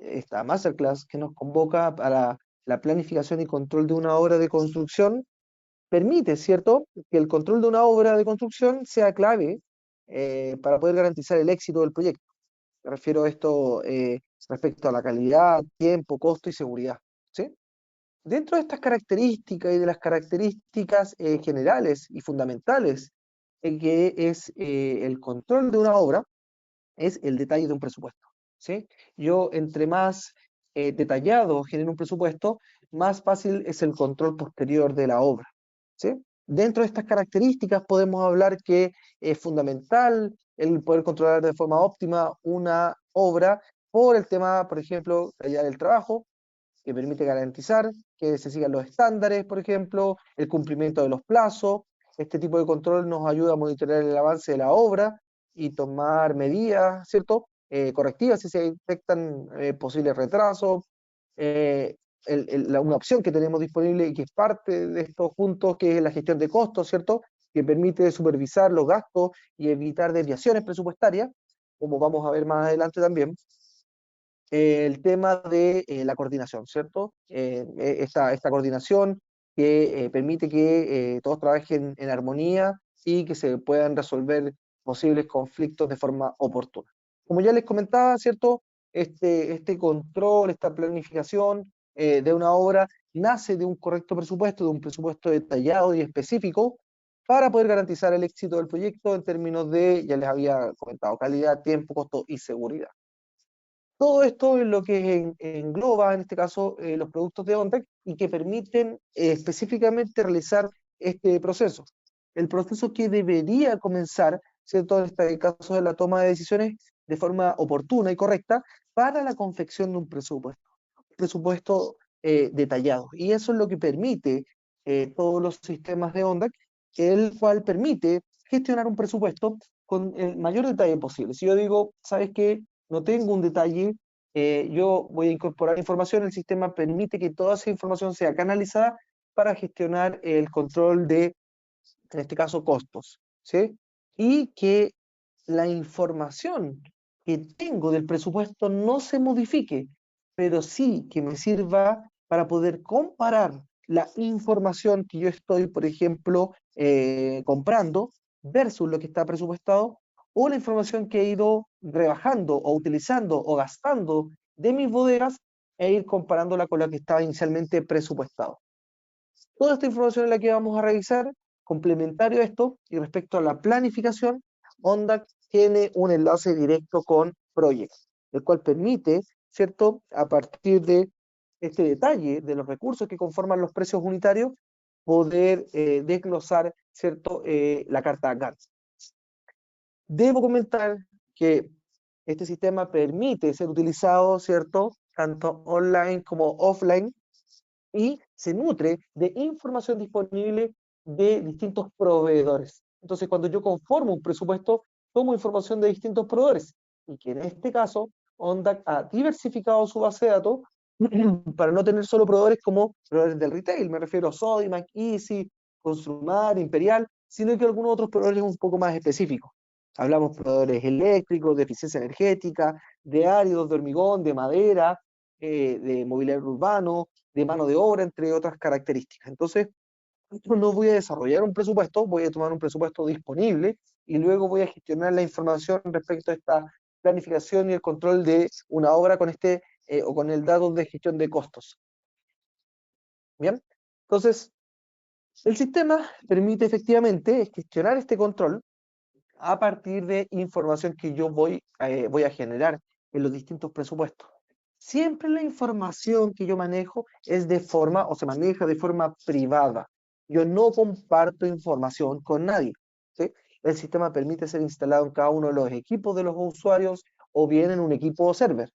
esta masterclass que nos convoca para la planificación y control de una obra de construcción, permite, ¿cierto?, que el control de una obra de construcción sea clave para poder garantizar el éxito del proyecto. Me refiero a esto respecto a la calidad, tiempo, costo y seguridad, ¿sí? Dentro de estas características y de las características generales y fundamentales que es el control de una obra, es el detalle de un presupuesto, ¿sí? Yo, entre más detallado genero un presupuesto, más fácil es el control posterior de la obra, ¿sí? Dentro de estas características podemos hablar que es fundamental el poder controlar de forma óptima una obra por el tema, por ejemplo, calidad del trabajo, que permite garantizar que se sigan los estándares, por ejemplo, el cumplimiento de los plazos. Este tipo de control nos ayuda a monitorear el avance de la obra y tomar medidas, ¿cierto? Correctivas si se detectan posibles retrasos. Eh, una opción que tenemos disponible y que es parte de estos puntos, que es la gestión de costos, ¿cierto? Que permite supervisar los gastos y evitar desviaciones presupuestarias, como vamos a ver más adelante también. El tema de la coordinación, ¿cierto? Esta coordinación que permite que todos trabajen en armonía y que se puedan resolver posibles conflictos de forma oportuna. Como ya les comentaba, ¿cierto? Este control, esta planificación de una obra nace de un correcto presupuesto, de un presupuesto detallado y específico para poder garantizar el éxito del proyecto en términos de, ya les había comentado, calidad, tiempo, costo y seguridad. Todo esto es lo que engloba, en este caso, los productos de ONDAC y que permiten específicamente realizar este proceso. El proceso que debería comenzar, ¿cierto?, en este caso de la toma de decisiones de forma oportuna y correcta para la confección de un presupuesto detallado. Y eso es lo que permite todos los sistemas de ONDAC, el cual permite gestionar un presupuesto con el mayor detalle posible. Si yo digo, ¿sabes qué? No tengo un detalle, yo voy a incorporar información, el sistema permite que toda esa información sea canalizada para gestionar el control de, en este caso, costos, ¿sí? Y que la información que tengo del presupuesto no se modifique, pero sí que me sirva para poder comparar la información que yo estoy, por ejemplo, comprando versus lo que está presupuestado, o la información que he ido rebajando o utilizando o gastando de mis bodegas e ir comparándola con la que estaba inicialmente presupuestado. Toda esta información es la que vamos a revisar, complementario a esto, y respecto a la planificación, ONDAC tiene un enlace directo con Project, el cual permite, ¿cierto?, a partir de este detalle de los recursos que conforman los precios unitarios, poder desglosar, ¿cierto?, la carta Gantt. Debo comentar que este sistema permite ser utilizado, ¿cierto?, tanto online como offline, y se nutre de información disponible de distintos proveedores. Entonces, cuando yo conformo un presupuesto, tomo información de distintos proveedores, y que en este caso, ONDAC ha diversificado su base de datos para no tener solo proveedores como proveedores del retail, me refiero a Sodimac, Easy, Consumar, Imperial, sino que algunos otros proveedores un poco más específicos. Hablamos de proveedores eléctricos, de eficiencia energética, de áridos, de hormigón, de madera, de mobiliario urbano, de mano de obra, entre otras características. Entonces, no voy a desarrollar un presupuesto, voy a tomar un presupuesto disponible y luego voy a gestionar la información respecto a esta planificación y el control de una obra con o con el dato de gestión de costos. Bien, entonces, el sistema permite efectivamente gestionar este control a partir de información que yo voy a generar en los distintos presupuestos. Siempre la información que yo manejo es de forma, o se maneja de forma privada. Yo no comparto información con nadie, ¿sí? El sistema permite ser instalado en cada uno de los equipos de los usuarios o bien en un equipo server.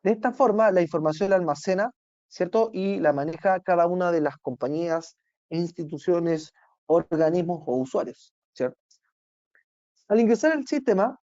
De esta forma, la información la almacena, ¿cierto? Y la maneja cada una de las compañías, instituciones, organismos o usuarios, ¿cierto? Al ingresar al sistema,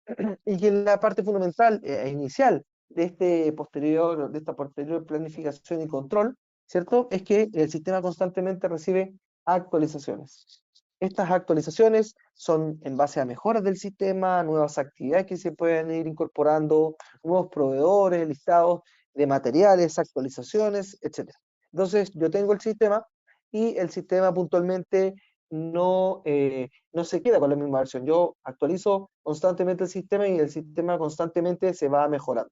y que es la parte fundamental e inicial de esta posterior planificación y control, ¿cierto? Es que el sistema constantemente recibe actualizaciones. Estas actualizaciones son en base a mejoras del sistema, nuevas actividades que se pueden ir incorporando, nuevos proveedores, listados, de materiales, actualizaciones, etcétera. Entonces, yo tengo el sistema y el sistema puntualmente no se queda con la misma versión. Yo actualizo constantemente el sistema y el sistema constantemente se va mejorando.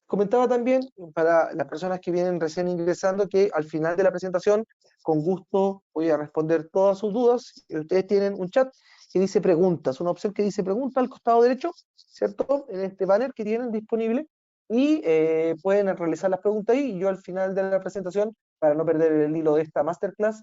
Comentaba también para las personas que vienen recién ingresando que al final de la presentación, con gusto voy a responder todas sus dudas. Ustedes tienen un chat que dice preguntas, una opción que dice pregunta al costado derecho, ¿cierto? En este banner que tienen disponible y pueden realizar las preguntas ahí y yo al final de la presentación, para no perder el hilo de esta masterclass,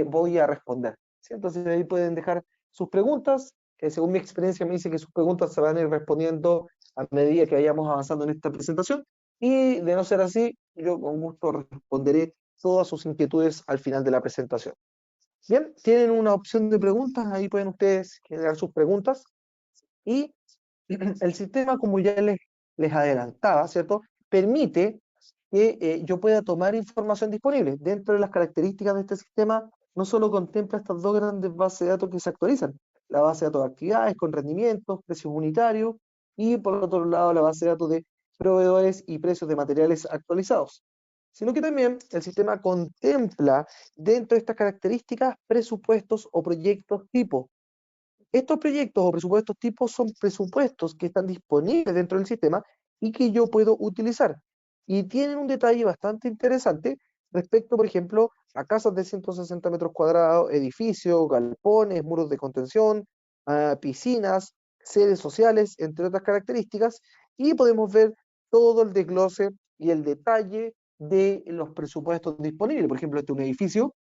voy a responder. ¿Sí? Entonces ahí pueden dejar sus preguntas, que según mi experiencia me dice que sus preguntas se van a ir respondiendo a medida que vayamos avanzando en esta presentación. Y de no ser así, yo con gusto responderé todas sus inquietudes al final de la presentación. Bien, tienen una opción de preguntas, ahí pueden ustedes generar sus preguntas. Y el sistema, como ya les adelantaba, ¿cierto? Permite que yo pueda tomar información disponible. Dentro de las características de este sistema, no solo contempla estas dos grandes bases de datos que se actualizan, la base de datos de actividades con rendimientos, precios unitarios, y por otro lado la base de datos de proveedores y precios de materiales actualizados, sino que también el sistema contempla dentro de estas características presupuestos o proyectos tipo. Estos proyectos o presupuestos tipos son presupuestos que están disponibles dentro del sistema y que yo puedo utilizar. Y tienen un detalle bastante interesante respecto, por ejemplo, a casas de 160 metros cuadrados, edificios, galpones, muros de contención, piscinas, sedes sociales, entre otras características, y podemos ver todo el desglose y el detalle de los presupuestos disponibles. Por ejemplo, este es un edificio,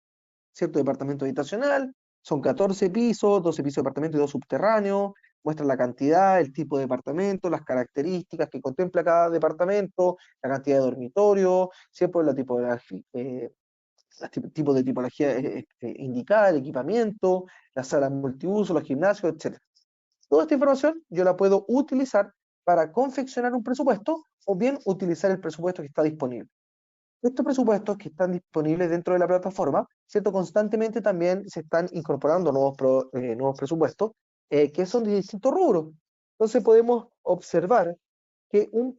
¿cierto? Departamento habitacional, son 14 pisos, 12 pisos de departamento y 2 subterráneos, muestran la cantidad, el tipo de departamento, las características que contempla cada departamento, la cantidad de dormitorios, siempre la tipología, tipo de tipología indicada, el equipamiento, las salas multiuso, los gimnasios, etc. Toda esta información yo la puedo utilizar para confeccionar un presupuesto o bien utilizar el presupuesto que está disponible. Estos presupuestos que están disponibles dentro de la plataforma, ¿cierto? Constantemente también se están incorporando nuevos presupuestos que son de distintos rubros. Entonces podemos observar que un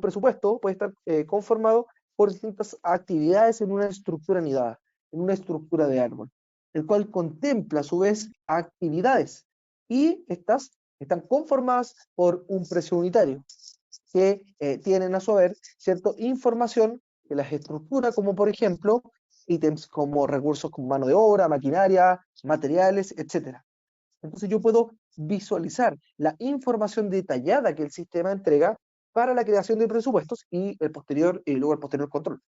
presupuesto puede estar conformado por distintas actividades en una estructura anidada, en una estructura de árbol, el cual contempla a su vez actividades y estas están conformadas por un precio unitario que tienen a su haber, ¿cierto? Información que las estructura, como por ejemplo, ítems como recursos como mano de obra, maquinaria, materiales, etcétera. Entonces yo puedo visualizar la información detallada que el sistema entrega para la creación de presupuestos y luego el posterior control.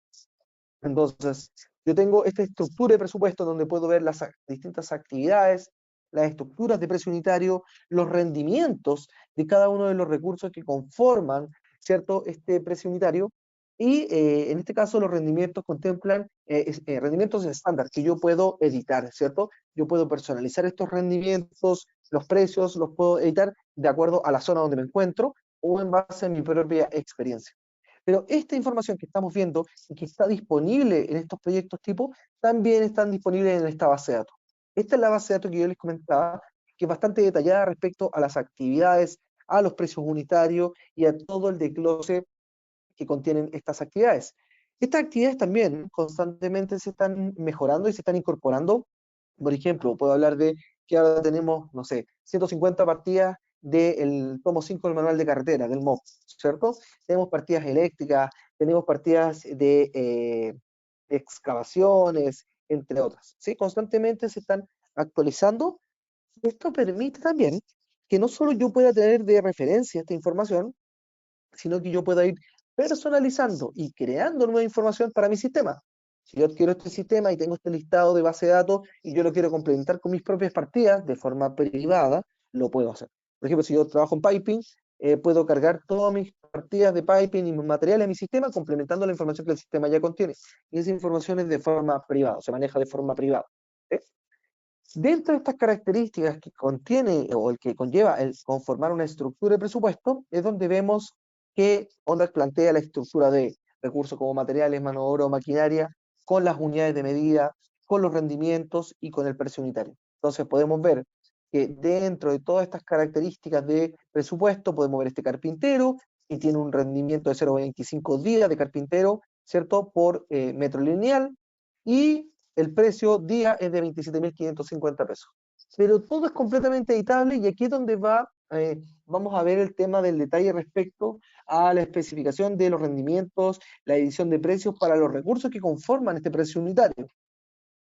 Entonces, yo tengo esta estructura de presupuesto donde puedo ver las distintas actividades, las estructuras de precio unitario, los rendimientos de cada uno de los recursos que conforman, ¿cierto?, este precio unitario. Y en este caso los rendimientos contemplan rendimientos estándar que yo puedo editar, ¿cierto? Yo puedo personalizar estos rendimientos, los precios, los puedo editar de acuerdo a la zona donde me encuentro o en base a mi propia experiencia. Pero esta información que estamos viendo y que está disponible en estos proyectos tipo, también están disponibles en esta base de datos. Esta es la base de datos que yo les comentaba, que es bastante detallada respecto a las actividades, a los precios unitarios y a todo el desglose que contienen estas actividades. Estas actividades también constantemente se están mejorando y se están incorporando. Por ejemplo, puedo hablar de que ahora tenemos, no sé, 150 partidas del tomo 5 del manual de carretera, del MOP, ¿cierto? Tenemos partidas eléctricas, tenemos partidas de excavaciones, entre otras, ¿sí? Constantemente se están actualizando. Esto permite también que no solo yo pueda tener de referencia esta información, sino que yo pueda ir personalizando y creando nueva información para mi sistema. Si yo adquiero este sistema y tengo este listado de base de datos y yo lo quiero complementar con mis propias partidas de forma privada, lo puedo hacer. Por ejemplo, si yo trabajo en piping, puedo cargar todas mis partidas de piping y mis materiales a mi sistema complementando la información que el sistema ya contiene. Y esa información es de forma privada, se maneja de forma privada. ¿Eh? Dentro de estas características que contiene o el que conlleva el conformar una estructura de presupuesto, es donde vemos que Ondas plantea la estructura de recursos como materiales, mano de obra o maquinaria, con las unidades de medida, con los rendimientos y con el precio unitario. Entonces podemos ver que dentro de todas estas características de presupuesto, podemos ver este carpintero, y tiene un rendimiento de 0,25 días de carpintero, ¿cierto? Por metro lineal, y el precio día es de 27.550 pesos. Pero todo es completamente editable y aquí es donde vamos a ver el tema del detalle respecto a la especificación de los rendimientos, la edición de precios para los recursos que conforman este precio unitario.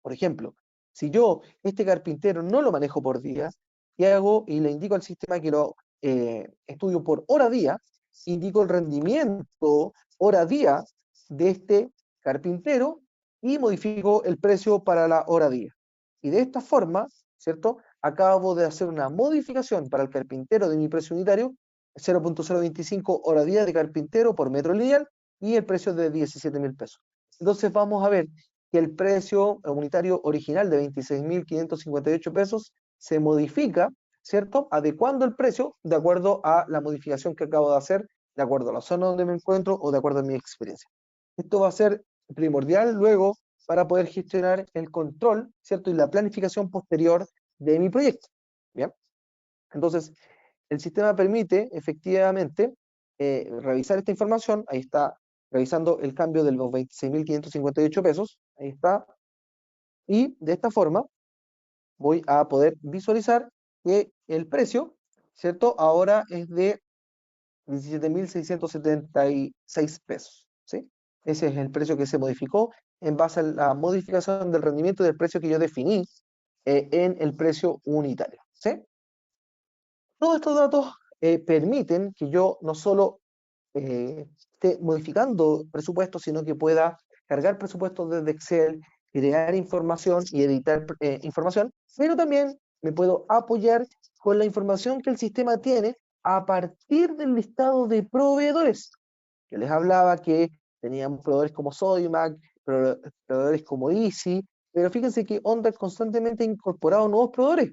Por ejemplo, si yo este carpintero no lo manejo por día, y hago y le indico al sistema que lo estudio por hora día, indico el rendimiento hora día de este carpintero y modifico el precio para la hora día. Y de esta forma, ¿cierto? Acabo de hacer una modificación para el carpintero de mi precio unitario, 0.025 hora día de carpintero por metro lineal y el precio de 17.000 pesos. Entonces vamos a ver que el precio unitario original de 26.558 pesos se modifica, ¿cierto? Adecuando el precio de acuerdo a la modificación que acabo de hacer, de acuerdo a la zona donde me encuentro o de acuerdo a mi experiencia. Esto va a ser primordial luego para poder gestionar el control, ¿cierto? Y la planificación posterior de mi proyecto. ¿Bien? Entonces, el sistema permite efectivamente revisar esta información. Ahí está revisando el cambio de los 26.558 pesos. Ahí está. Y de esta forma voy a poder visualizar que el precio, ¿cierto? Ahora es de 17.676 pesos, ¿sí? Ese es el precio que se modificó en base a la modificación del rendimiento del precio que yo definí en el precio unitario, ¿sí? Todos estos datos permiten que yo no solo esté modificando presupuestos, sino que pueda cargar presupuestos desde Excel, crear información y editar información, pero también me puedo apoyar con la información que el sistema tiene a partir del listado de proveedores. Yo les hablaba que teníamos proveedores como Sodimac, proveedores como Easy, pero fíjense que Onda constantemente ha incorporado nuevos proveedores.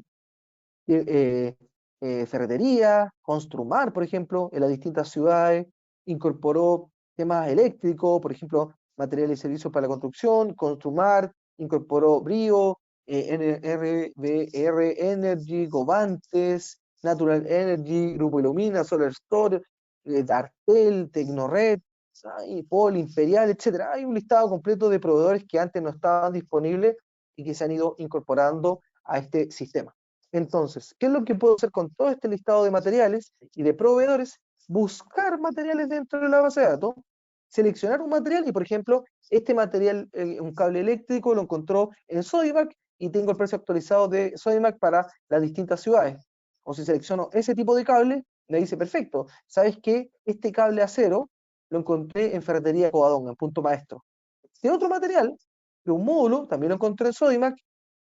eh, Ferretería, Construmar, por ejemplo, en las distintas ciudades, incorporó temas eléctricos, por ejemplo, materiales y servicios para la construcción, Construmar, incorporó Brio, RBR Energy, Govantes, Natural Energy, Grupo Ilumina, Solar Store, Dartel, Tecnored, Pol, Imperial, etcétera. Hay un listado completo de proveedores que antes no estaban disponibles y que se han ido incorporando a este sistema. Entonces, ¿qué es lo que puedo hacer con todo este listado de materiales y de proveedores? Buscar materiales dentro de la base de datos, seleccionar un material y, por ejemplo, este material, un cable eléctrico, lo encontró en Sodimac y tengo el precio actualizado de Sodimac para las distintas ciudades. O si selecciono ese tipo de cable, me dice, perfecto, ¿sabes qué? Este cable acero lo encontré en Ferretería Covadonga, en Punto Maestro. Este otro material, de un módulo, también lo encontré en Sodimac.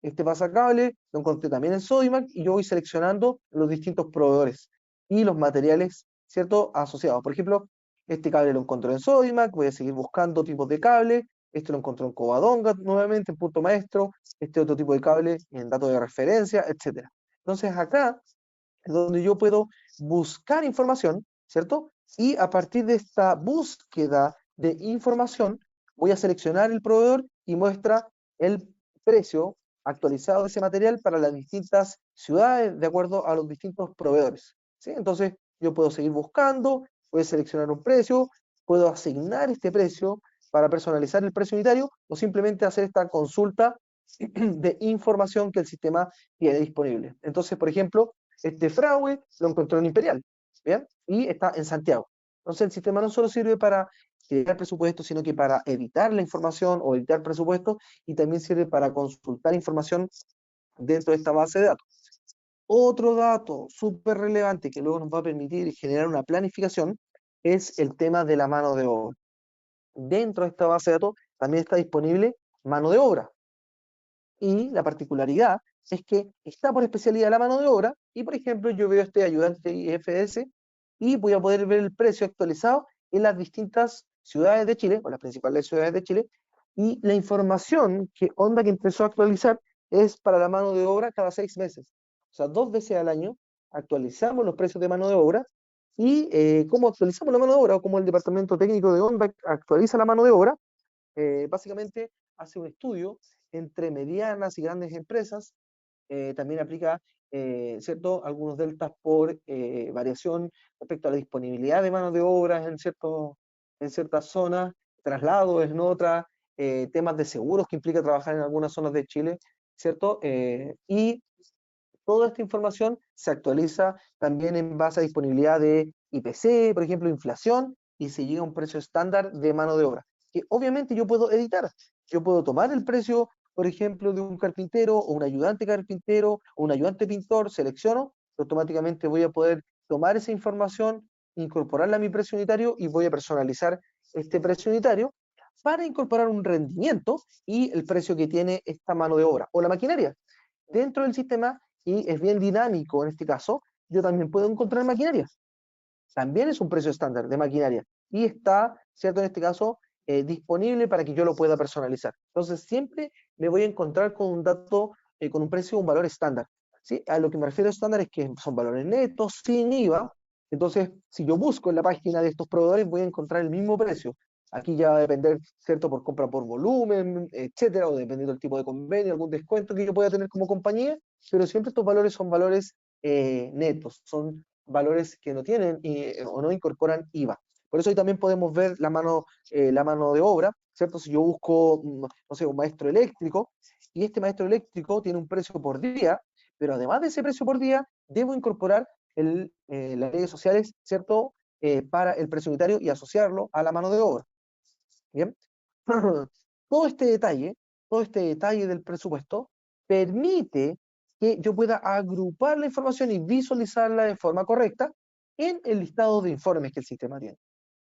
Este pasacable lo encontré también en Sodimac y yo voy seleccionando los distintos proveedores y los materiales, ¿cierto? Asociados. Por ejemplo, este cable lo encontré en Sodimac, voy a seguir buscando tipos de cable. Este lo encontré en Covadonga nuevamente, en Punto Maestro. Este otro tipo de cable en datos de referencia, etc. Entonces acá es donde yo puedo buscar información, ¿cierto? Y a partir de esta búsqueda de información, voy a seleccionar el proveedor y muestra el precio actualizado de ese material para las distintas ciudades de acuerdo a los distintos proveedores, ¿sí? Entonces, yo puedo seguir buscando, puedo seleccionar un precio, puedo asignar este precio para personalizar el precio unitario o simplemente hacer esta consulta de información que el sistema tiene disponible. Entonces, por ejemplo, este fraude lo encontró en Imperial, ¿bien? Y está en Santiago. Entonces, el sistema no solo sirve para crear presupuestos, sino que para editar la información o editar presupuestos y también sirve para consultar información dentro de esta base de datos. Otro dato súper relevante que luego nos va a permitir generar una planificación es el tema de la mano de obra. Dentro de esta base de datos también está disponible mano de obra. Y la particularidad es que está por especialidad la mano de obra y, por ejemplo, yo veo este ayudante IFS y voy a poder ver el precio actualizado en las distintas ciudades de Chile, o las principales ciudades de Chile, y la información que Onda que empezó a actualizar es para la mano de obra cada 6 meses. O sea, 2 veces al año actualizamos los precios de mano de obra y cómo actualizamos la mano de obra o cómo el departamento técnico de Onda actualiza la mano de obra, básicamente hace un estudio entre medianas y grandes empresas, también aplica, ¿cierto?, algunos deltas por variación respecto a la disponibilidad de mano de obra en ciertas zonas, traslado en otras, temas de seguros que implica trabajar en algunas zonas de Chile, ¿cierto? Y toda esta información se actualiza también en base a disponibilidad de IPC, por ejemplo, inflación, y se llega a un precio estándar de mano de obra, que obviamente yo puedo editar. Yo puedo tomar el precio, por ejemplo, de un carpintero o un ayudante carpintero o un ayudante pintor, selecciono, automáticamente voy a poder tomar esa información, incorporarla a mi precio unitario y voy a personalizar este precio unitario para incorporar un rendimiento y el precio que tiene esta mano de obra o la maquinaria dentro del sistema, y es bien dinámico en este caso. Yo también puedo encontrar maquinaria, también es un precio estándar de maquinaria y está, ¿cierto? En este caso, disponible para que yo lo pueda personalizar. Entonces, siempre me voy a encontrar con un dato, con un precio, un valor estándar. ¿Sí? A lo que me refiero a estándar es que son valores netos, sin IVA. Entonces, si yo busco en la página de estos proveedores, voy a encontrar el mismo precio. Aquí ya va a depender, ¿cierto? Por compra por volumen, etcétera, o dependiendo del tipo de convenio, algún descuento que yo pueda tener como compañía, pero siempre estos valores son valores netos, son valores que no tienen o no incorporan IVA. Por eso ahí también podemos ver la mano de obra, ¿cierto? Si yo busco, no sé, un maestro eléctrico, y este maestro eléctrico tiene un precio por día, pero además de ese precio por día, debo incorporar las redes sociales, ¿cierto? Para el precio unitario y asociarlo a la mano de obra. ¿Bien? Todo este detalle, todo este detalle del presupuesto permite que yo pueda agrupar la información y visualizarla de forma correcta en el listado de informes que el sistema tiene.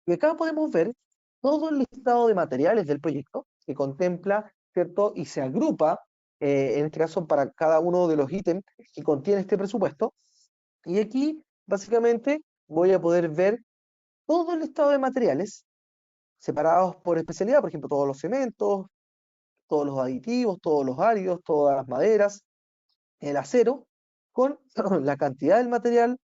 Y acá podemos ver todo el listado de materiales del proyecto que contempla, ¿cierto? Y se agrupa, en este caso, para cada uno de los ítems que contiene este presupuesto. Y aquí, básicamente, voy a poder ver todo el listado de materiales separados por especialidad, por ejemplo, todos los cementos, todos los aditivos, todos los áridos, todas las maderas, el acero, con la cantidad del material,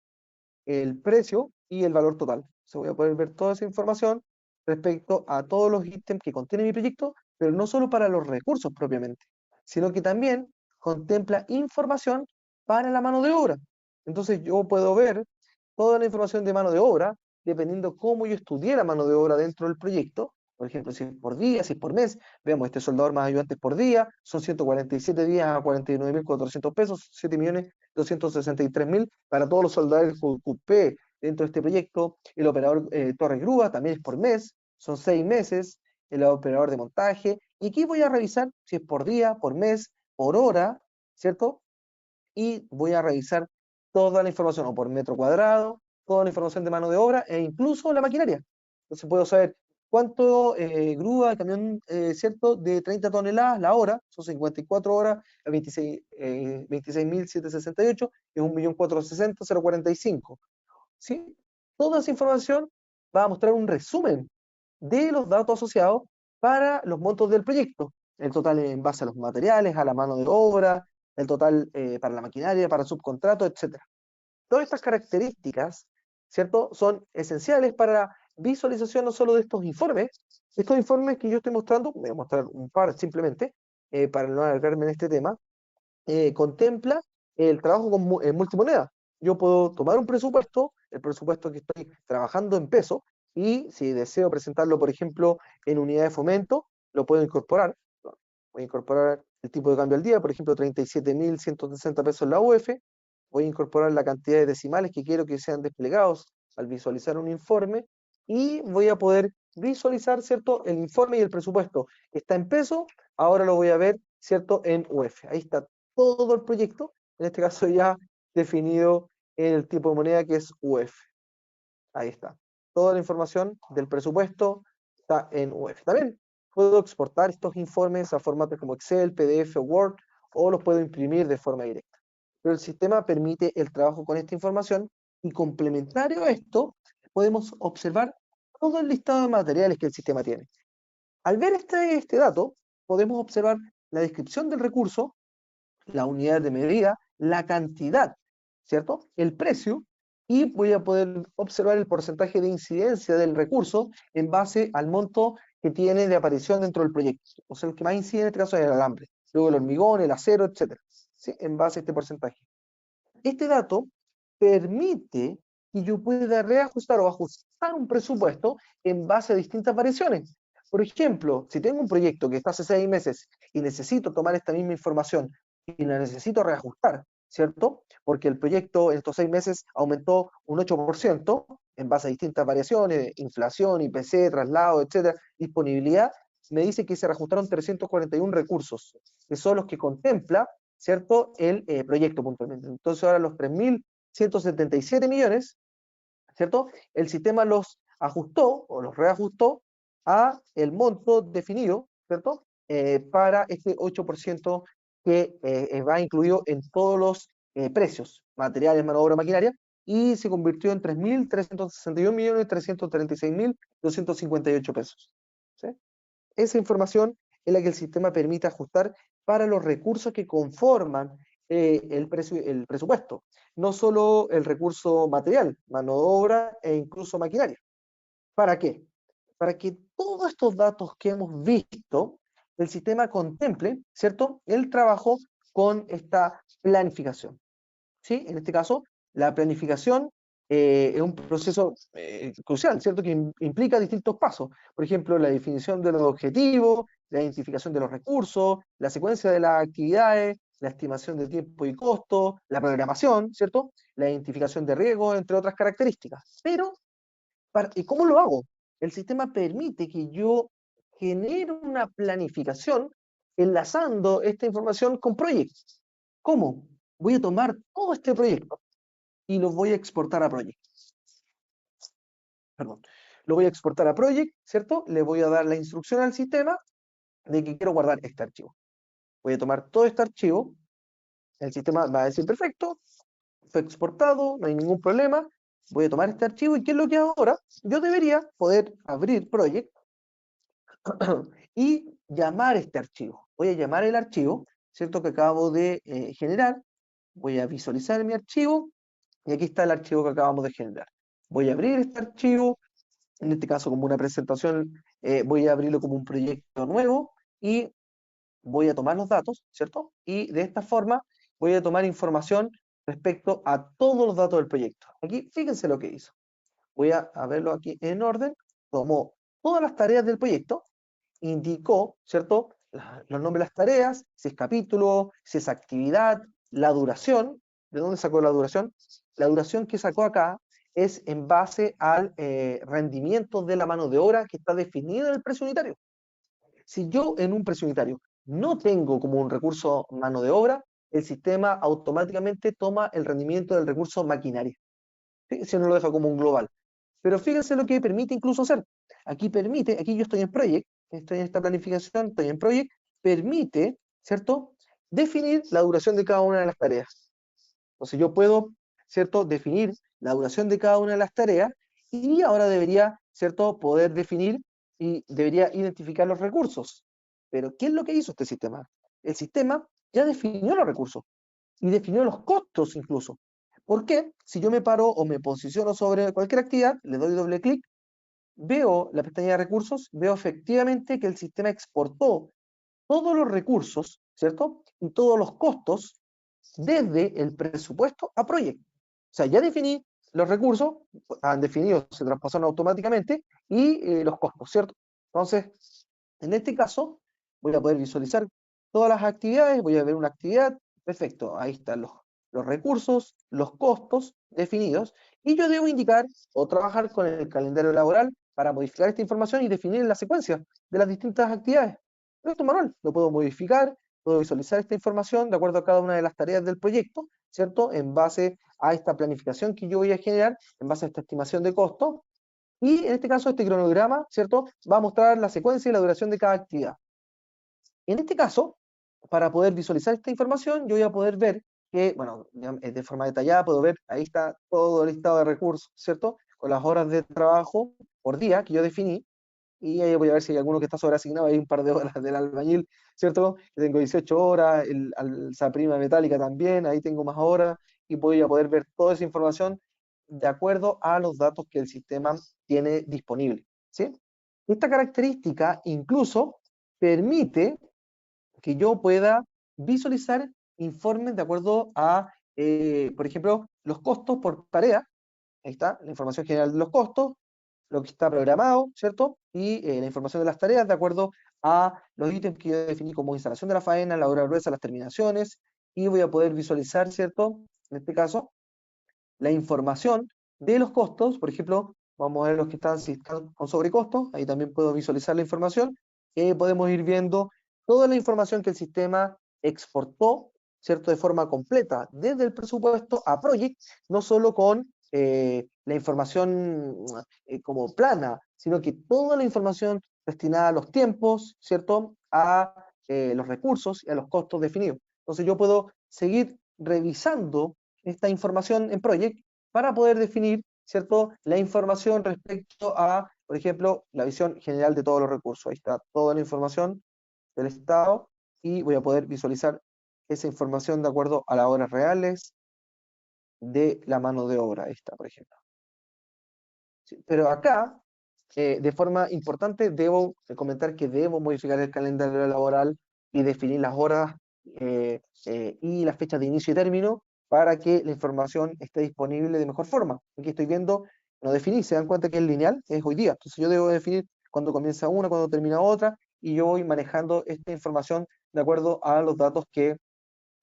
el precio y el valor total. Se voy a poder ver toda esa información respecto a todos los ítems que contiene mi proyecto, pero no solo para los recursos propiamente, sino que también contempla información para la mano de obra. Entonces yo puedo ver toda la información de mano de obra, dependiendo cómo yo estudié la mano de obra dentro del proyecto. Por ejemplo, si es por día, si es por mes, vemos este soldador más ayudantes por día, son 147 días a 49.400 pesos, 7.263.000 para todos los soldadores QP dentro de este proyecto. El operador torre grúa también es por mes, son 6 meses, el operador de montaje. Y aquí voy a revisar si es por día, por mes, por hora, ¿cierto? Y voy a revisar toda la información, o por metro cuadrado, toda la información de mano de obra e incluso la maquinaria. Entonces puedo saber cuánto grúa, camión, ¿cierto? De 30 toneladas la hora, son 54 horas, 26.768, es 1.460.045. ¿Sí? Toda esa información va a mostrar un resumen de los datos asociados para los montos del proyecto. El total en base a los materiales, a la mano de obra, el total para la maquinaria, para subcontratos, etc. Todas estas características, ¿cierto?, son esenciales para la visualización no solo de estos informes que yo estoy mostrando, voy a mostrar un par simplemente, para no alargarme en este tema, contempla el trabajo en multimoneda. Yo puedo tomar un presupuesto, el presupuesto que estoy trabajando en peso, y si deseo presentarlo, por ejemplo, en unidad de fomento, lo puedo incorporar. Voy a incorporar el tipo de cambio al día, por ejemplo, 37.160 pesos en la UF. Voy a incorporar la cantidad de decimales que quiero que sean desplegados al visualizar un informe, y voy a poder visualizar, ¿cierto?, el informe y el presupuesto que está en peso, ahora lo voy a ver, ¿cierto?, en UF. Ahí está todo el proyecto, en este caso ya definido en el tipo de moneda que es UF. Ahí está. Toda la información del presupuesto está en UF. También puedo exportar estos informes a formatos como Excel, PDF o Word, o los puedo imprimir de forma directa. Pero el sistema permite el trabajo con esta información, y complementario a esto, podemos observar todo el listado de materiales que el sistema tiene. Al ver este dato, podemos observar la descripción del recurso, la unidad de medida, la cantidad, ¿cierto? El precio, y voy a poder observar el porcentaje de incidencia del recurso en base al monto que tiene de aparición dentro del proyecto. O sea, el que más incide en este caso es el alambre, luego el hormigón, el acero, etc. ¿Sí? En base a este porcentaje. Este dato permite que yo pueda reajustar o ajustar un presupuesto en base a distintas variaciones. Por ejemplo, si tengo un proyecto que está hace 6 meses y necesito tomar esta misma información y la necesito reajustar, ¿cierto? Porque el proyecto en estos 6 meses aumentó un 8% en base a distintas variaciones, inflación, IPC, traslado, etcétera, disponibilidad, me dice que se reajustaron 341 recursos, que son los que contempla, ¿cierto?, el proyecto puntualmente. Entonces ahora los 3.177 millones, ¿cierto?, el sistema los ajustó o los reajustó a el monto definido, ¿cierto?, para este 8% que va incluido en todos los precios, materiales, mano de obra, maquinaria, y se convirtió en 3.361.336.258 pesos. ¿Sí? Esa información es la que el sistema permite ajustar para los recursos que conforman el presupuesto, no solo el recurso material, mano de obra e incluso maquinaria. ¿Para qué? Para que todos estos datos que hemos visto, el sistema contemple, ¿cierto?, el trabajo con esta planificación. ¿Sí? En este caso, la planificación es un proceso crucial, ¿cierto?, que implica distintos pasos. Por ejemplo, la definición de los objetivos, la identificación de los recursos, la secuencia de las actividades, la estimación de tiempo y costo, la programación, ¿cierto?, la identificación de riesgos, entre otras características. Pero, ¿y cómo lo hago? El sistema permite que yo genere una planificación enlazando esta información con proyectos. ¿Cómo? Voy a tomar todo este proyecto y lo voy a exportar a Project. Perdón. Lo voy a exportar a Project, ¿cierto? Le voy a dar la instrucción al sistema de que quiero guardar este archivo. Voy a tomar todo este archivo, el sistema va a decir, perfecto, fue exportado, no hay ningún problema, voy a tomar este archivo y ¿qué es lo que ahora? Yo debería poder abrir Project y llamar este archivo. Voy a llamar el archivo, ¿cierto?, que acabo de generar, voy a visualizar mi archivo, y aquí está el archivo que acabamos de generar. Voy a abrir este archivo, en este caso como una presentación, voy a abrirlo como un proyecto nuevo y voy a tomar los datos, ¿cierto? Y de esta forma voy a tomar información respecto a todos los datos del proyecto. Aquí fíjense lo que hizo. Voy a verlo aquí en orden. Tomó todas las tareas del proyecto, indicó, ¿cierto?, los nombres de las tareas, si es capítulo, si es actividad, la duración. ¿De dónde sacó la duración? La duración que sacó acá es en base al rendimiento de la mano de obra que está definida en el precio unitario. Si yo en un precio unitario no tengo como un recurso mano de obra, el sistema automáticamente toma el rendimiento del recurso maquinaria. ¿Sí? Si no lo deja como un global. Pero fíjense lo que permite incluso hacer. Aquí permite, aquí yo estoy en Project, estoy en esta planificación, estoy en Project, permite, ¿cierto?, definir la duración de cada una de las tareas. Entonces yo puedo, ¿cierto?, definir la duración de cada una de las tareas y ahora debería, ¿cierto?, poder definir y debería identificar los recursos. Pero ¿qué es lo que hizo este sistema? El sistema ya definió los recursos y definió los costos incluso. ¿Por qué? Si yo me paro o me posiciono sobre cualquier actividad, le doy doble clic, veo la pestaña de recursos, veo efectivamente que el sistema exportó todos los recursos, ¿cierto?, y todos los costos desde el presupuesto a Project. O sea, ya definí los recursos, han definido, se traspasaron automáticamente, y los costos, ¿cierto? Entonces, en este caso, voy a poder visualizar todas las actividades, voy a ver una actividad, perfecto, ahí están los recursos, los costos definidos, y yo debo indicar o trabajar con el calendario laboral para modificar esta información y definir la secuencia de las distintas actividades. Esto es manual, lo puedo modificar, puedo visualizar esta información de acuerdo a cada una de las tareas del proyecto, ¿cierto? En base a esta planificación que yo voy a generar, en base a esta estimación de costo, y en este caso este cronograma, ¿cierto?, va a mostrar la secuencia y la duración de cada actividad. En este caso, para poder visualizar esta información, yo voy a poder ver que, bueno, de forma detallada puedo ver, ahí está todo el listado de recursos, ¿cierto?, con las horas de trabajo por día que yo definí, y ahí voy a ver si hay alguno que está sobreasignado, hay un par de horas del albañil, ¿cierto? Que tengo 18 horas, esa prima metálica también, ahí tengo más horas, y voy a poder ver toda esa información de acuerdo a los datos que el sistema tiene disponible, ¿sí? Esta característica incluso permite que yo pueda visualizar informes de acuerdo a, por ejemplo, los costos por tarea, ahí está, la información general de los costos, lo que está programado, ¿cierto? Y la información de las tareas de acuerdo a los ítems que yo definí como instalación de la faena, la hora gruesa, las terminaciones, y voy a poder visualizar, ¿cierto? En este caso, la información de los costos, por ejemplo, vamos a ver los que están, si están con sobrecostos, ahí también puedo visualizar la información, podemos ir viendo toda la información que el sistema exportó, ¿cierto? De forma completa, desde el presupuesto a Project, no solo con la información como plana, sino que toda la información destinada a los tiempos, ¿cierto? A los recursos y a los costos definidos. Entonces yo puedo seguir revisando esta información en Project para poder definir, ¿cierto?, la información respecto a, por ejemplo, la visión general de todos los recursos. Ahí está toda la información del estado y voy a poder visualizar esa información de acuerdo a las horas reales de la mano de obra. Ahí está, por ejemplo. Sí, pero acá, de forma importante, debo comentar que debo modificar el calendario laboral y definir las horas y las fechas de inicio y término para que la información esté disponible de mejor forma. Aquí estoy viendo, no definí, se dan cuenta que es lineal, es hoy día. Entonces yo debo definir cuándo comienza una, cuándo termina otra, y yo voy manejando esta información de acuerdo a los datos que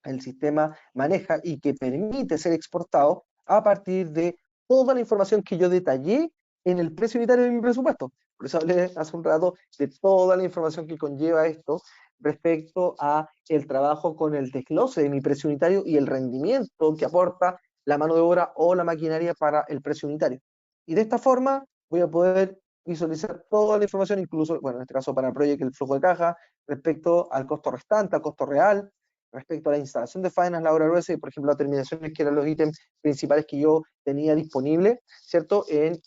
el sistema maneja y que permite ser exportado a partir de toda la información que yo detallé en el precio unitario de mi presupuesto. Por eso hablé hace un rato de toda la información que conlleva esto respecto a el trabajo con el desglose de mi precio unitario y el rendimiento que aporta la mano de obra o la maquinaria para el precio unitario. Y de esta forma voy a poder visualizar toda la información, incluso, bueno, en este caso para el proyecto, el flujo de caja, respecto al costo restante, al costo real, respecto a la instalación de faenas, la hora gruesa y, por ejemplo, las terminaciones, que eran los ítems principales que yo tenía disponible, ¿cierto?, en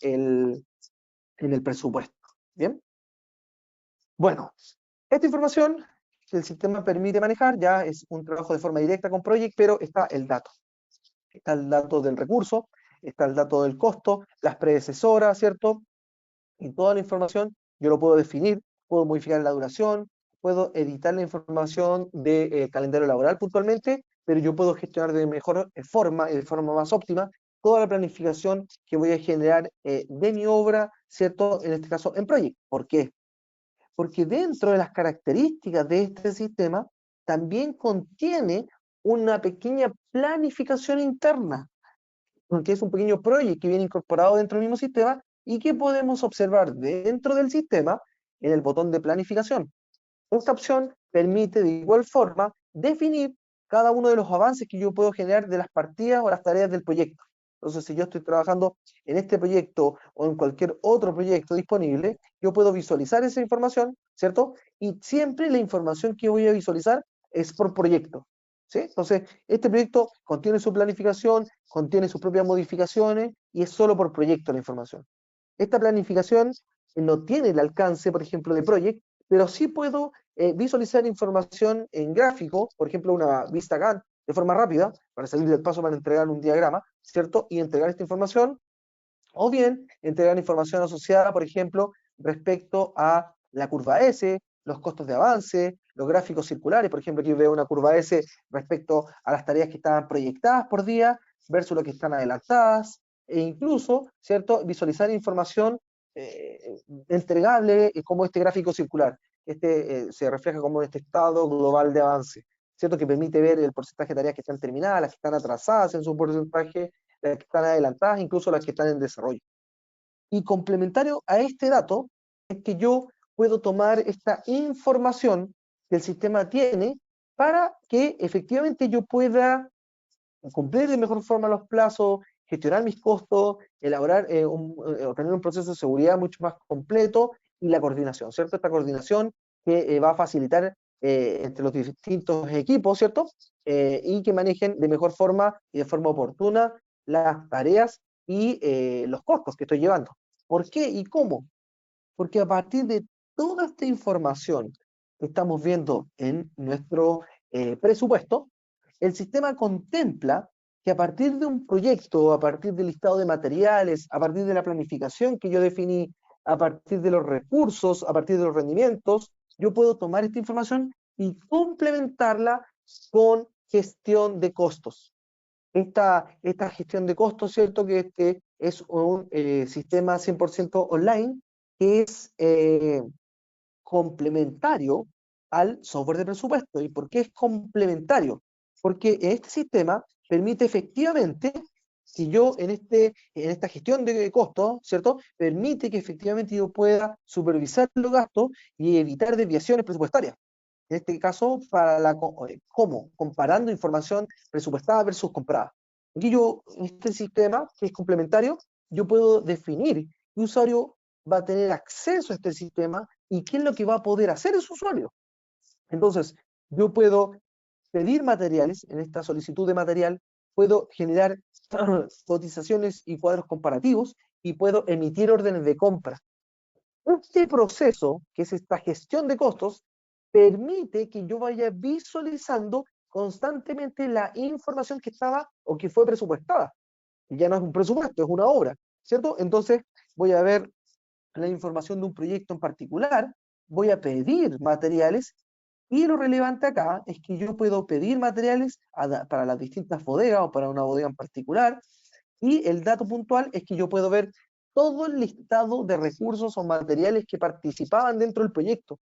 el presupuesto. ¿Bien? Bueno, esta información que el sistema permite manejar ya es un trabajo de forma directa con Project, pero está el dato. Está el dato del recurso, está el dato del costo, las predecesoras, ¿cierto? Y toda la información yo lo puedo definir, puedo modificar la duración, puedo editar la información de calendario laboral puntualmente, pero yo puedo gestionar de mejor forma y de forma más óptima toda la planificación que voy a generar de mi obra, ¿cierto? En este caso, en Project. ¿Por qué? Porque dentro de las características de este sistema también contiene una pequeña planificación interna, que es un pequeño project que viene incorporado dentro del mismo sistema y que podemos observar dentro del sistema en el botón de planificación. Esta opción permite de igual forma definir cada uno de los avances que yo puedo generar de las partidas o las tareas del proyecto. Entonces, si yo estoy trabajando en este proyecto o en cualquier otro proyecto disponible, yo puedo visualizar esa información, ¿cierto? Y siempre la información que voy a visualizar es por proyecto, ¿sí? Entonces, este proyecto contiene su planificación, contiene sus propias modificaciones y es solo por proyecto la información. Esta planificación no tiene el alcance, por ejemplo, de Project, pero sí puedo visualizar información en gráfico, por ejemplo, una vista Gantt, de forma rápida, para salir del paso para entregar un diagrama, ¿cierto? Y entregar esta información, o bien entregar información asociada, por ejemplo, respecto a la curva S, los costos de avance, los gráficos circulares, por ejemplo, aquí veo una curva S respecto a las tareas que estaban proyectadas por día versus las que están adelantadas, e incluso, ¿cierto?, visualizar información entregable como este gráfico circular. Se refleja como este estado global de avance, ¿cierto?, que permite ver el porcentaje de tareas que están terminadas, las que están atrasadas en su porcentaje, las que están adelantadas, incluso las que están en desarrollo. Y complementario a este dato es que yo puedo tomar esta información que el sistema tiene para que efectivamente yo pueda cumplir de mejor forma los plazos, gestionar mis costos, elaborar, tener un proceso de seguridad mucho más completo y la coordinación, ¿cierto? Esta coordinación que va a facilitar entre los distintos equipos, ¿cierto? Y que manejen de mejor forma y de forma oportuna las tareas y los costos que estoy llevando. ¿Por qué y cómo? Porque a partir de toda esta información que estamos viendo en nuestro presupuesto, el sistema contempla que a partir de un proyecto, a partir del listado de materiales, a partir de la planificación que yo definí, a partir de los recursos, a partir de los rendimientos, yo puedo tomar esta información y complementarla con gestión de costos. Esta gestión de costos, ¿cierto? Que es un sistema 100% online que es complementario al software de presupuesto. ¿Y por qué es complementario? Porque este sistema permite efectivamente que yo en esta gestión de costos, ¿cierto? Permite que efectivamente yo pueda supervisar los gastos y evitar desviaciones presupuestarias. En este caso, ¿cómo? Comparando información presupuestada versus comprada. Aquí yo, en este sistema, que es complementario, yo puedo definir qué usuario va a tener acceso a este sistema y qué es lo que va a poder hacer ese usuario. Entonces, yo puedo pedir materiales, en esta solicitud de material, puedo generar cotizaciones y cuadros comparativos y puedo emitir órdenes de compra. Este proceso, que es esta gestión de costos, permite que yo vaya visualizando constantemente la información que estaba o que fue presupuestada. Ya no es un presupuesto, es una obra, ¿cierto? Entonces voy a ver la información de un proyecto en particular, voy a pedir materiales y lo relevante acá es que yo puedo pedir materiales para las distintas bodegas o para una bodega en particular, y el dato puntual es que yo puedo ver todo el listado de recursos o materiales que participaban dentro del proyecto.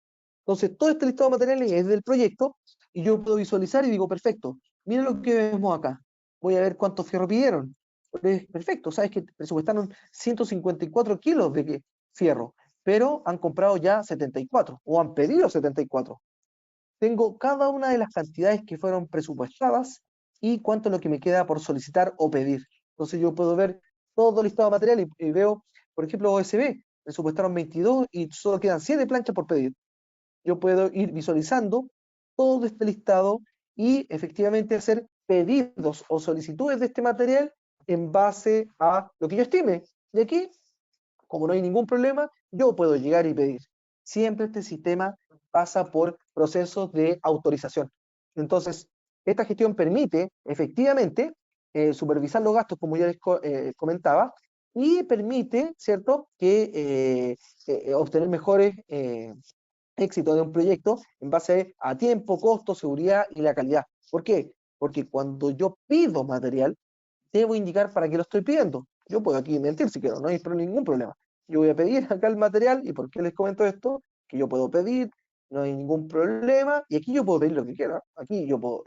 Entonces, todo este listado de materiales es del proyecto y yo puedo visualizar y digo, perfecto, miren lo que vemos acá. Voy a ver cuántos fierros pidieron. Perfecto, sabes que presupuestaron 154 kilos de fierro, pero han comprado ya 74 o han pedido 74. Tengo cada una de las cantidades que fueron presupuestadas y cuánto es lo que me queda por solicitar o pedir. Entonces yo puedo ver todo el listado de material y veo, por ejemplo, OSB, presupuestaron 22 y solo quedan 7 planchas por pedir. Yo puedo ir visualizando todo este listado y efectivamente hacer pedidos o solicitudes de este material en base a lo que yo estime. Y aquí, como no hay ningún problema, yo puedo llegar y pedir. Siempre este sistema pasa por procesos de autorización. Entonces, esta gestión permite efectivamente supervisar los gastos, como ya les comentaba, y permite, ¿cierto?, que obtener mejores éxitos de un proyecto en base a tiempo, costo, seguridad y la calidad. ¿Por qué? Porque cuando yo pido material, debo indicar para qué lo estoy pidiendo. Yo puedo aquí mentir si quiero, no hay ningún problema. Yo voy a pedir acá el material, y ¿por qué les comento esto? Que yo puedo pedir, no hay ningún problema, y aquí yo puedo pedir lo que quiera. Aquí yo puedo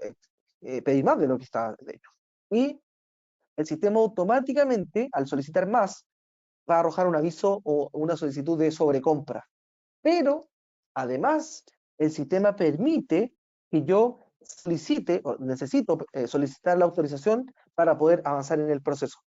pedir más de lo que está de hecho. Y el sistema automáticamente, al solicitar más, va a arrojar un aviso o una solicitud de sobrecompra. Pero, además, el sistema permite que yo solicite, o necesito solicitar la autorización para poder avanzar en el proceso.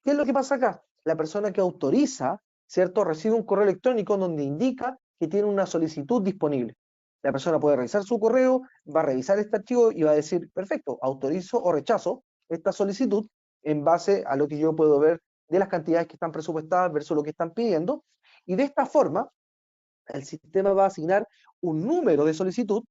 ¿Qué es lo que pasa acá? La persona que autoriza, ¿cierto?, recibe un correo electrónico donde indica que tiene una solicitud disponible. La persona puede revisar su correo, va a revisar este archivo y va a decir, perfecto, autorizo o rechazo esta solicitud en base a lo que yo puedo ver de las cantidades que están presupuestadas versus lo que están pidiendo. Y de esta forma, el sistema va a asignar un número de solicitud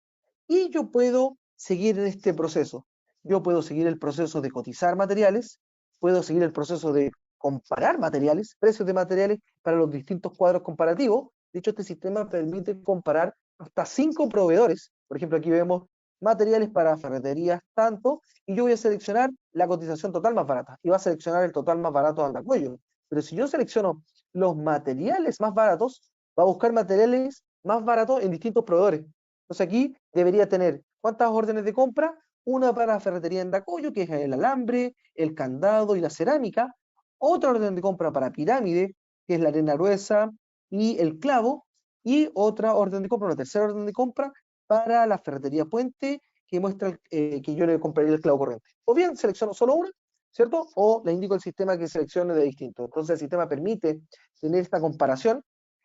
y yo puedo seguir en este proceso. Yo puedo seguir el proceso de cotizar materiales, puedo seguir el proceso de comparar materiales, precios de materiales para los distintos cuadros comparativos. De hecho, este sistema permite comparar hasta 5 proveedores. Por ejemplo, aquí vemos materiales para ferreterías tanto, y yo voy a seleccionar la cotización total más barata, y va a seleccionar el total más barato de Andacuello. Pero si yo selecciono los materiales más baratos, va a buscar materiales más baratos en distintos proveedores. Entonces aquí debería tener ¿cuántas órdenes de compra? Una para ferretería en Dacoyo, que es el alambre, el candado y la cerámica. Otra orden de compra para pirámide, que es la arena gruesa y el clavo. Y otra orden de compra, una tercera orden de compra para la ferretería puente, que muestra que yo le compraría el clavo corriente. O bien selecciono solo una, ¿cierto? O le indico al sistema que seleccione de distinto. Entonces el sistema permite tener esta comparación.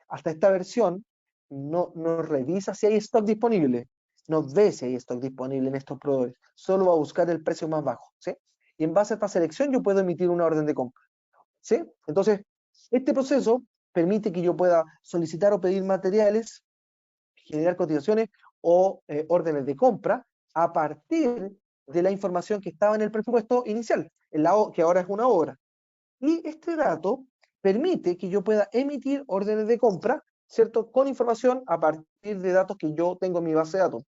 Hasta esta versión no revisa si hay stock disponible, no ve si hay stock disponible en estos proveedores, solo va a buscar el precio más bajo, ¿sí? Y en base a esta selección yo puedo emitir una orden de compra, ¿sí? Entonces, este proceso permite que yo pueda solicitar o pedir materiales, generar cotizaciones o órdenes de compra a partir de la información que estaba en el presupuesto inicial, que ahora es una obra. Y este dato permite que yo pueda emitir órdenes de compra, ¿cierto?, con información a partir de datos que yo tengo en mi base de datos.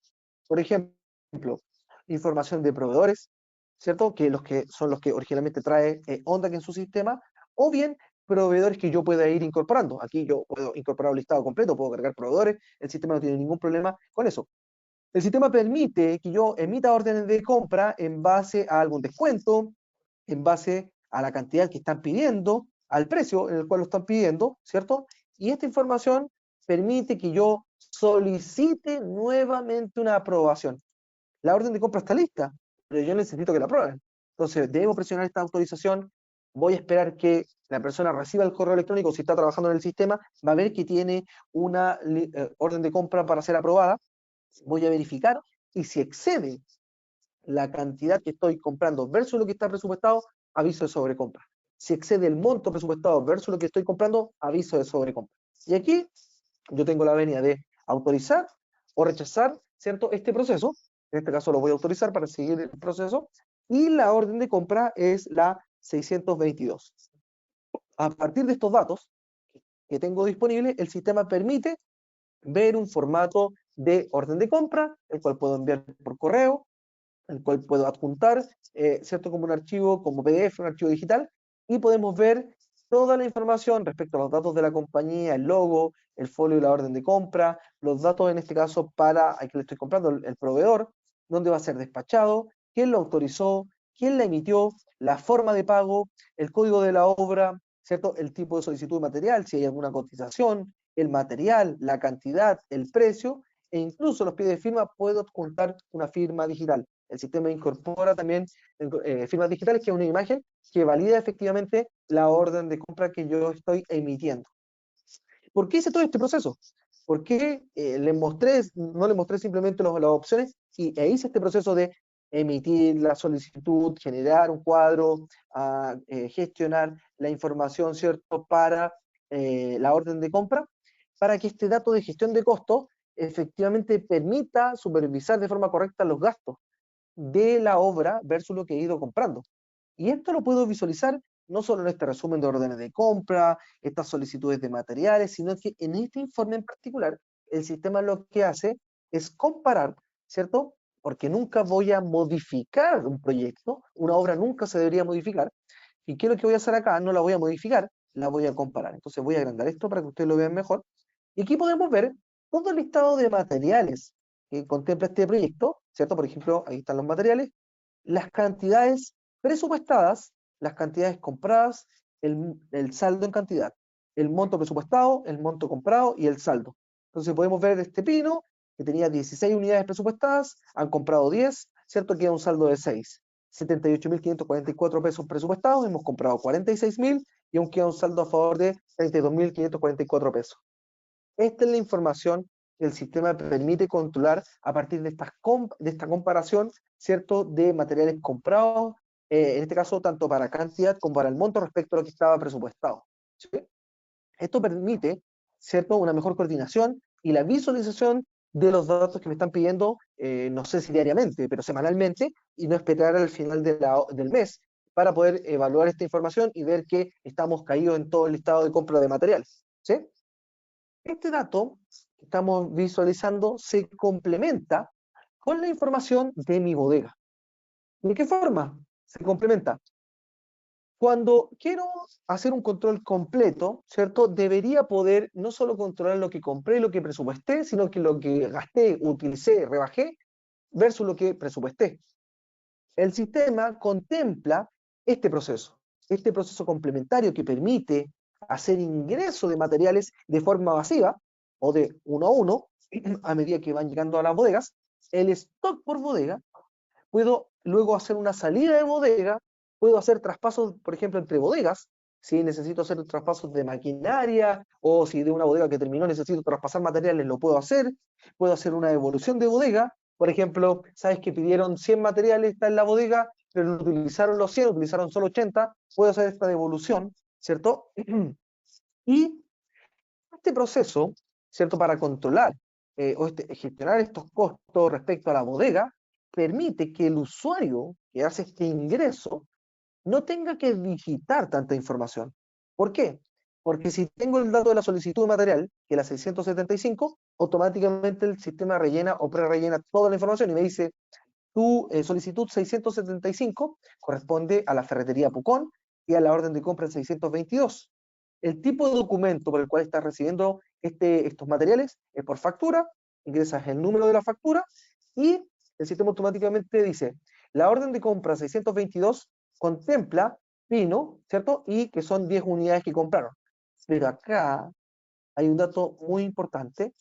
Por ejemplo, información de proveedores, ¿cierto?, que son los que originalmente trae Ondac en su sistema, o bien proveedores que yo pueda ir incorporando. Aquí yo puedo incorporar un listado completo, puedo cargar proveedores, el sistema no tiene ningún problema con eso. El sistema permite que yo emita órdenes de compra en base a algún descuento, en base a la cantidad que están pidiendo, al precio en el cual lo están pidiendo, ¿cierto? Y esta información permite que yo solicite nuevamente una aprobación. La orden de compra está lista, pero yo necesito que la aprueben. Entonces, debo presionar esta autorización, voy a esperar que la persona reciba el correo electrónico, si está trabajando en el sistema, va a ver que tiene una orden de compra para ser aprobada, voy a verificar, y si excede la cantidad que estoy comprando versus lo que está presupuestado, aviso de sobrecompra. Si excede el monto presupuestado versus lo que estoy comprando, aviso de sobrecompra. Y aquí yo tengo la venia de autorizar o rechazar, ¿cierto? Este proceso. En este caso lo voy a autorizar para seguir el proceso. Y la orden de compra es la 622. A partir de estos datos que tengo disponibles, el sistema permite ver un formato de orden de compra, el cual puedo enviar por correo, el cual puedo adjuntar, ¿cierto? Como un archivo, como PDF, un archivo digital, y podemos ver toda la información respecto a los datos de la compañía, el logo, el folio y la orden de compra, los datos en este caso para a quien le estoy comprando, el proveedor, dónde va a ser despachado, quién lo autorizó, quién la emitió, la forma de pago, el código de la obra, ¿cierto? El tipo de solicitud de material, si hay alguna cotización, el material, la cantidad, el precio, e incluso los pies de firma puedo adjuntar una firma digital. El sistema incorpora también firmas digitales, que es una imagen que valida efectivamente la orden de compra que yo estoy emitiendo. ¿Por qué hice todo este proceso? ¿Por qué no les mostré simplemente las opciones e hice este proceso de emitir la solicitud, generar un cuadro, gestionar la información, ¿cierto?, para la orden de compra, para que este dato de gestión de costos efectivamente permita supervisar de forma correcta los gastos de la obra versus lo que he ido comprando. Y esto lo puedo visualizar no solo en este resumen de órdenes de compra, estas solicitudes de materiales, sino que en este informe en particular, el sistema lo que hace es comparar, ¿cierto? Porque nunca voy a modificar un proyecto, una obra nunca se debería modificar, y ¿qué es lo que voy a hacer acá? No la voy a modificar, la voy a comparar. Entonces voy a agrandar esto para que ustedes lo vean mejor. Y aquí podemos ver todo el listado de materiales que contempla este proyecto, ¿cierto? Por ejemplo, ahí están los materiales, las cantidades presupuestadas, las cantidades compradas, el saldo en cantidad, el monto presupuestado, el monto comprado y el saldo. Entonces podemos ver este pino, que tenía 16 unidades presupuestadas, han comprado 10, ¿cierto? Queda un saldo de 6. 78.544 pesos presupuestados, hemos comprado 46.000 y aún queda un saldo a favor de 32.544 pesos. Esta es la información que el sistema permite controlar a partir de esta comparación, ¿cierto?, de materiales comprados, en este caso tanto para cantidad como para el monto respecto a lo que estaba presupuestado. ¿Sí? Esto permite, ¿cierto?, una mejor coordinación y la visualización de los datos que me están pidiendo, no sé si diariamente, pero semanalmente, y no esperar al final del mes para poder evaluar esta información y ver que estamos caídos en todo el listado de compra de materiales. ¿Sí? Este dato que estamos visualizando se complementa con la información de mi bodega. ¿De qué forma se complementa? Cuando quiero hacer un control completo, ¿cierto? Debería poder no solo controlar lo que compré, lo que presupuesté, sino que lo que gasté, utilicé, rebajé, versus lo que presupuesté. El sistema contempla este proceso complementario que permite hacer ingreso de materiales de forma masiva o de uno a uno a medida que van llegando a las bodegas. El stock por bodega, puedo luego hacer una salida de bodega, puedo hacer traspasos, por ejemplo, entre bodegas, si necesito hacer traspasos de maquinaria o si de una bodega que terminó necesito traspasar materiales, lo puedo hacer una devolución de bodega. Por ejemplo, sabes que pidieron 100 materiales, está en la bodega, pero no utilizaron los 100, utilizaron solo 80, puedo hacer esta devolución, ¿cierto? Y este proceso, ¿cierto?, para controlar gestionar estos costos respecto a la bodega, permite que el usuario que hace este ingreso no tenga que digitar tanta información. ¿Por qué? Porque si tengo el dato de la solicitud de material, que es la 675, automáticamente el sistema rellena o pre-rellena toda la información y me dice, tu solicitud 675 corresponde a la ferretería Pucón a la orden de compra en 622. El tipo de documento por el cual estás recibiendo estos materiales es por factura, ingresas el número de la factura y el sistema automáticamente dice, la orden de compra 622 contempla pino, ¿cierto? Y que son 10 unidades que compraron. Pero acá hay un dato muy importante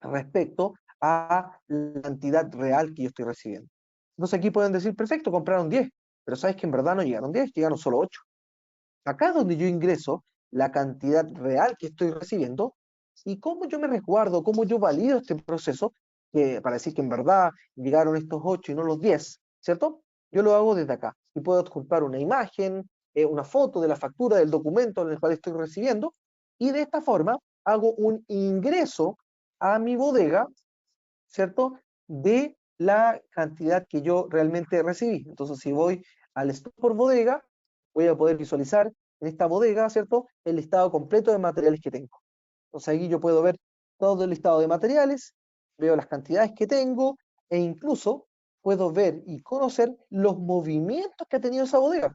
respecto a la cantidad real que yo estoy recibiendo. Entonces aquí pueden decir, perfecto, compraron 10, pero sabes que en verdad no llegaron 10, llegaron solo 8. Acá es donde yo ingreso la cantidad real que estoy recibiendo y cómo yo me resguardo, cómo yo valido este proceso para decir que en verdad llegaron estos 8 y no los 10, ¿cierto? Yo lo hago desde acá y puedo adjuntar una imagen, una foto de la factura del documento en el cual estoy recibiendo y de esta forma hago un ingreso a mi bodega, ¿cierto? De la cantidad que yo realmente recibí. Entonces, si voy al stock por bodega, voy a poder visualizar en esta bodega, ¿cierto? El listado completo de materiales que tengo. Entonces, aquí yo puedo ver todo el listado de materiales, veo las cantidades que tengo e incluso puedo ver y conocer los movimientos que ha tenido esa bodega.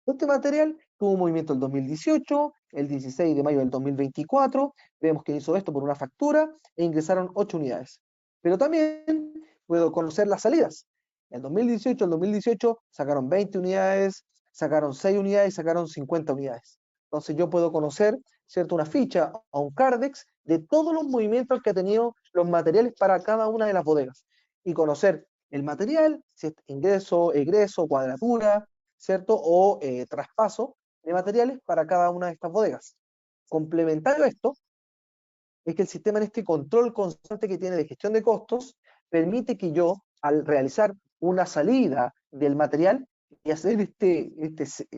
Este material tuvo un movimiento el 2018, el 16 de mayo del 2024, vemos que hizo esto por una factura e ingresaron 8 unidades. Pero también puedo conocer las salidas. En 2018, el 2018 sacaron 20 unidades, sacaron 6 unidades, sacaron 50 unidades. Entonces yo puedo conocer, ¿cierto?, una ficha o un cardex de todos los movimientos que ha tenido los materiales para cada una de las bodegas. Y conocer el material, si es ingreso, egreso, cuadratura, ¿cierto? O traspaso de materiales para cada una de estas bodegas. Complementario a esto, es que el sistema en este control constante que tiene de gestión de costos permite que yo, al realizar una salida del material y hacer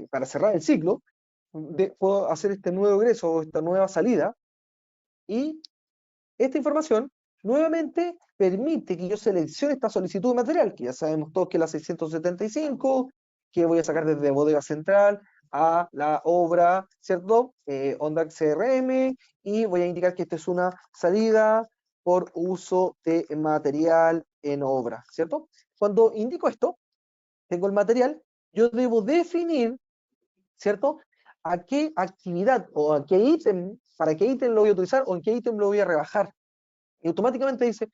para cerrar el ciclo, puedo hacer este nuevo egreso o esta nueva salida y esta información nuevamente permite que yo seleccione esta solicitud de material, que ya sabemos todos que es la 675, que voy a sacar desde bodega central a la obra, ¿cierto? ONDAC CRM, y voy a indicar que esta es una salida por uso de material en obra, ¿cierto? Cuando indico esto, tengo el material, yo debo definir, ¿cierto? A qué actividad o a qué ítem, para qué ítem lo voy a utilizar o en qué ítem lo voy a rebajar. Y automáticamente dice,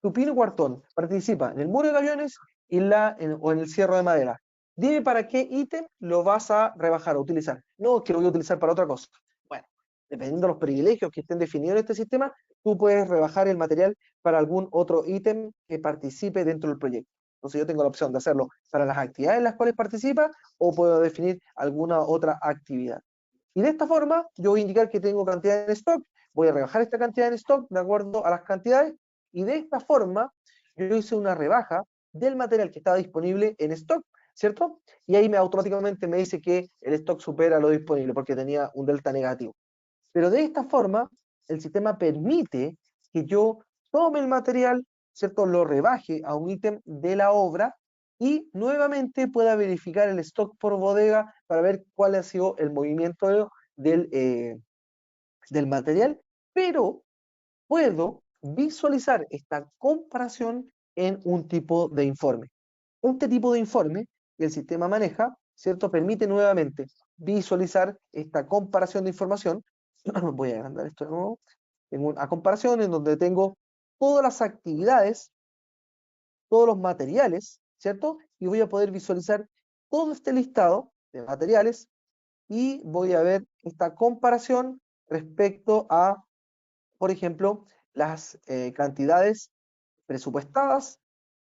tu pino cuartón participa en el muro de aviones y o en el cierre de madera. Dime para qué ítem lo vas a rebajar o utilizar. No, que lo voy a utilizar para otra cosa. Bueno, dependiendo de los privilegios que estén definidos en este sistema, tú puedes rebajar el material para algún otro ítem que participe dentro del proyecto. Entonces yo tengo la opción de hacerlo para las actividades en las cuales participa o puedo definir alguna otra actividad. Y de esta forma yo voy a indicar que tengo cantidad en stock, voy a rebajar esta cantidad en stock de acuerdo a las cantidades y de esta forma yo hice una rebaja del material que estaba disponible en stock, ¿cierto? Y ahí automáticamente me dice que el stock supera lo disponible porque tenía un delta negativo. Pero de esta forma el sistema permite que yo tome el material, ¿cierto? Lo rebaje a un ítem de la obra y nuevamente pueda verificar el stock por bodega para ver cuál ha sido el movimiento del material, pero puedo visualizar esta comparación en un tipo de informe. Este tipo de informe que el sistema maneja, ¿cierto? Permite nuevamente visualizar esta comparación de información. Voy a agrandar esto de nuevo. Tengo una comparación en donde tengo todas las actividades, todos los materiales, ¿cierto? Y voy a poder visualizar todo este listado de materiales y voy a ver esta comparación respecto a, por ejemplo, las cantidades presupuestadas,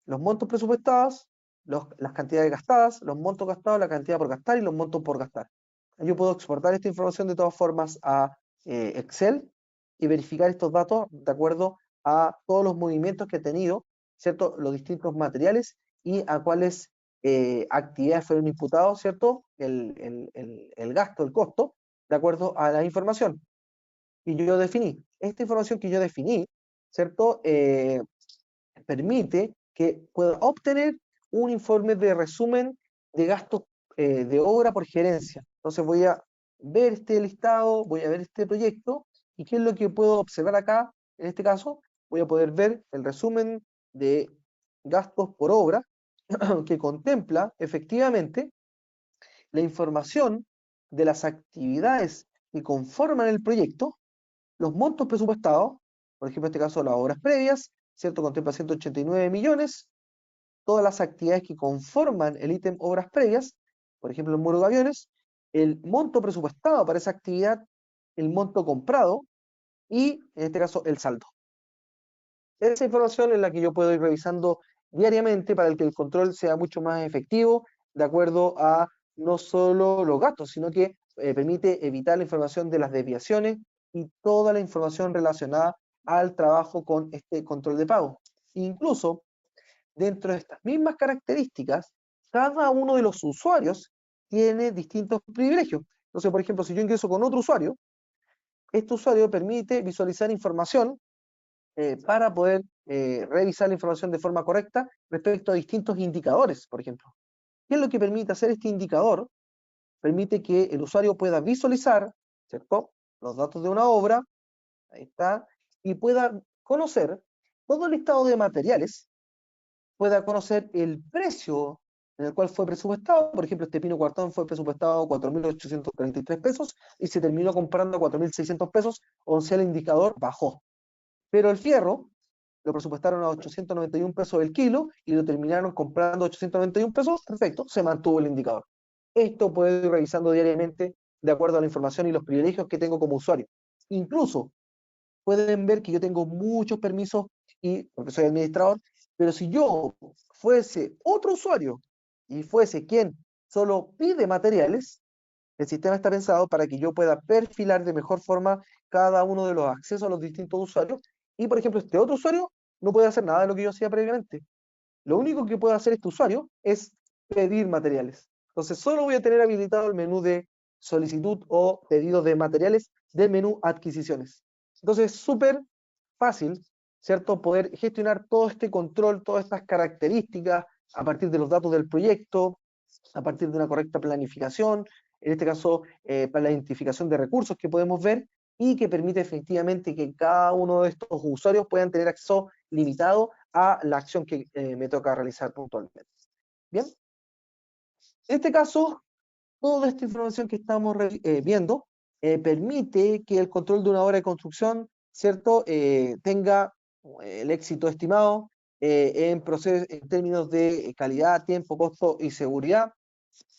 los montos presupuestados, las cantidades gastadas, los montos gastados, la cantidad por gastar y los montos por gastar. Yo puedo exportar esta información de todas formas a Excel y verificar estos datos de acuerdo a todos los movimientos que he tenido, ¿cierto? Los distintos materiales y a cuáles actividades fueron imputados, ¿cierto? El gasto, el costo, de acuerdo a la información que yo definí. Esta información que yo definí, ¿cierto? Permite que pueda obtener un informe de resumen de gastos de obra por gerencia. Entonces voy a ver este listado, voy a ver este proyecto, y qué es lo que puedo observar acá, en este caso, voy a poder ver el resumen de gastos por obra, que contempla efectivamente la información de las actividades que conforman el proyecto, los montos presupuestados, por ejemplo, en este caso las obras previas, ¿cierto? Contempla 189 millones, todas las actividades que conforman el ítem obras previas, por ejemplo, el muro de aviones, el monto presupuestado para esa actividad, el monto comprado y, en este caso, el saldo. Esa información es la que yo puedo ir revisando diariamente para que el control sea mucho más efectivo, de acuerdo a no solo los gastos, sino que permite evitar la información de las desviaciones y toda la información relacionada al trabajo con este control de pago. Incluso, dentro de estas mismas características, cada uno de los usuarios tiene distintos privilegios. Entonces, por ejemplo, si yo ingreso con otro usuario, este usuario permite visualizar información para poder revisar la información de forma correcta respecto a distintos indicadores, por ejemplo. ¿Qué es lo que permite hacer este indicador? Permite que el usuario pueda visualizar, ¿cierto?, los datos de una obra, ahí está, y pueda conocer todo el listado de materiales, pueda conocer el precio en el cual fue presupuestado. Por ejemplo, este pino cuartón fue presupuestado 4.843 pesos y se terminó comprando a 4.600 pesos, o sea, el indicador bajó. Pero el fierro lo presupuestaron a 891 pesos el kilo y lo terminaron comprando a 891 pesos, perfecto, se mantuvo el indicador. Esto puedo ir revisando diariamente de acuerdo a la información y los privilegios que tengo como usuario. Incluso pueden ver que yo tengo muchos permisos y porque soy administrador, pero si yo fuese otro usuario y fuese quien solo pide materiales, el sistema está pensado para que yo pueda perfilar de mejor forma cada uno de los accesos a los distintos usuarios y, por ejemplo, este otro usuario no puede hacer nada de lo que yo hacía previamente. Lo único que puede hacer este usuario es pedir materiales. Entonces, solo voy a tener habilitado el menú de solicitud o pedido de materiales del menú adquisiciones. Entonces, es súper fácil, ¿cierto?, poder gestionar todo este control, todas estas características a partir de los datos del proyecto, a partir de una correcta planificación, en este caso, para la identificación de recursos que podemos ver y que permite efectivamente que cada uno de estos usuarios puedan tener acceso limitado a la acción que me toca realizar puntualmente. Bien, en este caso, toda esta información que estamos viendo permite que el control de una obra de construcción, ¿cierto?, tenga el éxito estimado en términos de calidad, tiempo, costo y seguridad,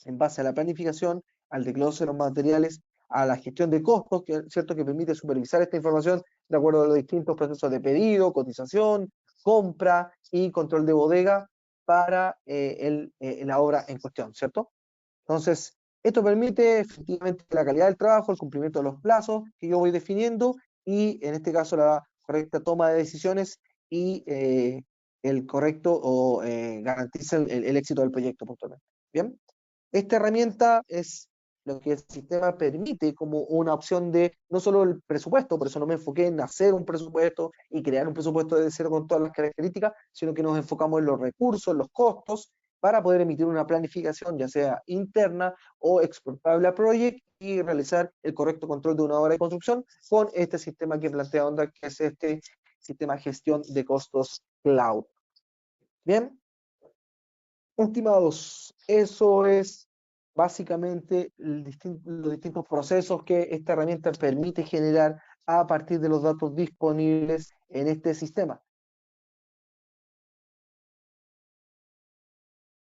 en base a la planificación, al desglose de los materiales, a la gestión de costos, ¿cierto?, que permite supervisar esta información de acuerdo a los distintos procesos de pedido, cotización, compra y control de bodega para la obra en cuestión, ¿cierto? Entonces, esto permite efectivamente la calidad del trabajo, el cumplimiento de los plazos que yo voy definiendo y, en este caso, la correcta toma de decisiones y el correcto o garantiza el éxito del proyecto puntualmente. Bien, esta herramienta es lo que el sistema permite como una opción de no solo el presupuesto, por eso no me enfoqué en hacer un presupuesto y crear un presupuesto de cero con todas las características, sino que nos enfocamos en los recursos, en los costos, para poder emitir una planificación, ya sea interna o exportable a Project, y realizar el correcto control de una obra de construcción con este sistema que plantea Onda, que es este sistema de gestión de costos cloud. Bien, estimados, eso es básicamente los distintos procesos que esta herramienta permite generar a partir de los datos disponibles en este sistema.